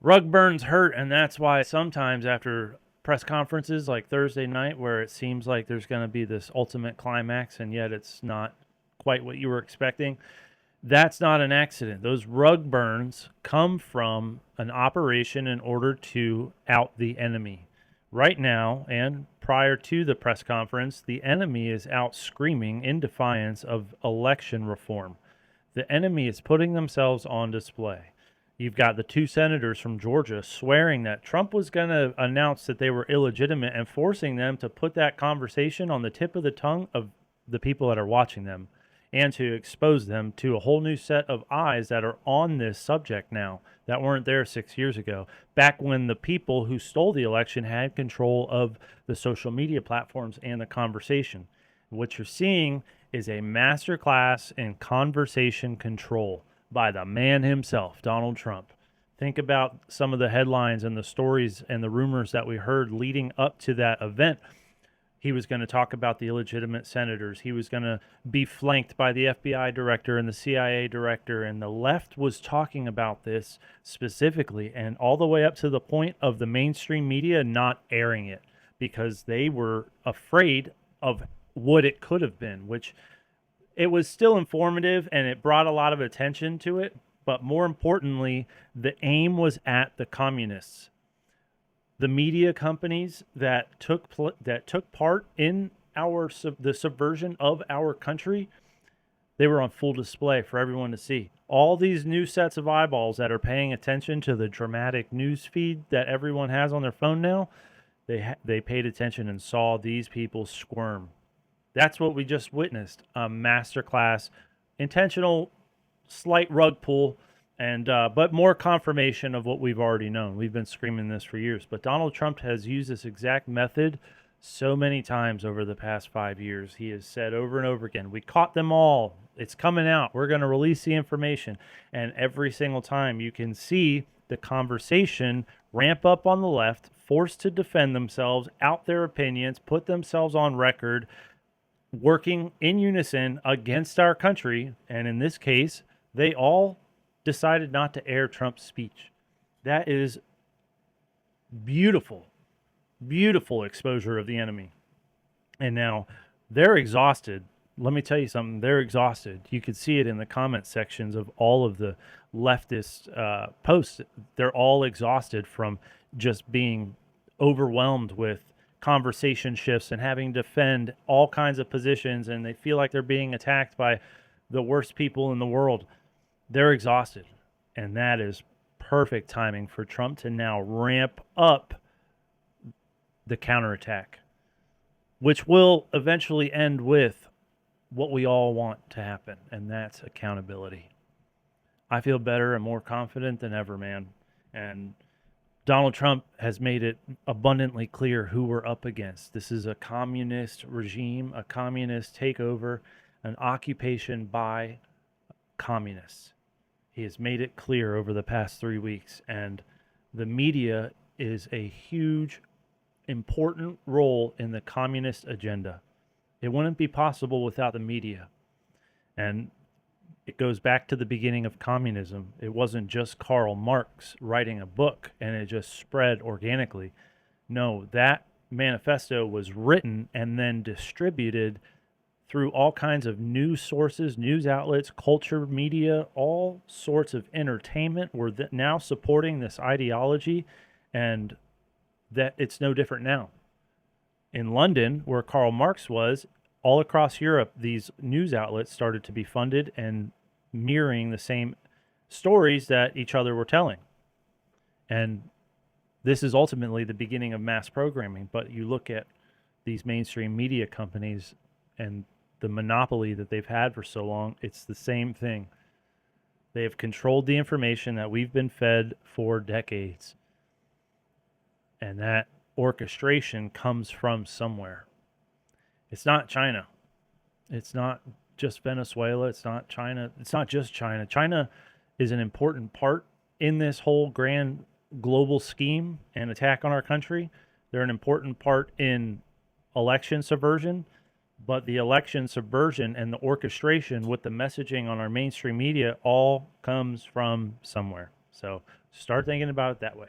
Rug burns hurt, and that's why sometimes after press conferences like Thursday night, where it seems like there's going to be this ultimate climax, and yet it's not quite what you were expecting, that's not an accident. Those rug burns come from an operation in order to out the enemy. Right now, and prior to the press conference, the enemy is out screaming in defiance of election reform. The enemy is putting themselves on display. You've got the two senators from Georgia swearing that Trump was going to announce that they were illegitimate and forcing them to put that conversation on the tip of the tongue of the people that are watching them and to expose them to a whole new set of eyes that are on this subject now that weren't there 6 years ago, back when the people who stole the election had control of the social media platforms and the conversation. What you're seeing is a masterclass in conversation control by the man himself, Donald Trump. Think about some of the headlines and the stories and the rumors that we heard leading up to that event. He was going to talk about the illegitimate senators. He was going to be flanked by the FBI director and the CIA director. And the left was talking about this specifically, and all the way up to the point of the mainstream media not airing it because they were afraid of what it could have been, which it was still informative and it brought a lot of attention to it. But more importantly, the aim was at the communists. The media companies that took part in the subversion of our country, they were on full display for everyone to see. All these new sets of eyeballs that are paying attention to the dramatic news feed that everyone has on their phone now, they paid attention and saw these people squirm. That's what we just witnessed, a masterclass, intentional slight rug pull, and but more confirmation of what we've already known. We've been screaming this for years, but Donald Trump has used this exact method so many times over the past 5 years. He has said over and over again, we caught them all. It's coming out. We're going to release the information. And every single time you can see the conversation ramp up on the left, forced to defend themselves, out their opinions, put themselves on record, working in unison against our country. And in this case, they all decided not to air Trump's speech. That is beautiful, beautiful exposure of the enemy. And now they're exhausted. Let me tell you something. They're exhausted. You could see it in the comment sections of all of the leftist posts. They're all exhausted from just being overwhelmed with conversation shifts and having to defend all kinds of positions, and they feel like they're being attacked by the worst people in the world. They're exhausted, and that is perfect timing for Trump to now ramp up the counterattack, which will eventually end with what we all want to happen, and that's accountability. I feel better and more confident than ever, man. And Donald Trump has made it abundantly clear who we're up against. This is a communist regime, a communist takeover, an occupation by communists. He has made it clear over the past 3 weeks, and the media is a huge, important role in the communist agenda. It wouldn't be possible without the media. And it goes back to the beginning of communism. It wasn't just Karl Marx writing a book and it just spread organically. No, that manifesto was written and then distributed through all kinds of news sources, news outlets, culture, media, all sorts of entertainment were now supporting this ideology, and that it's no different now. In London, where Karl Marx was, all across Europe, these news outlets started to be funded and mirroring the same stories that each other were telling. And this is ultimately the beginning of mass programming. But you look at these mainstream media companies and the monopoly that they've had for so long, it's the same thing. They have controlled the information that we've been fed for decades. And that orchestration comes from somewhere. It's not China. It's not just Venezuela. It's not China. It's not just China. China is an important part in this whole grand global scheme and attack on our country. They're an important part in election subversion, but the election subversion and the orchestration with the messaging on our mainstream media all comes from somewhere. So start thinking about it that way.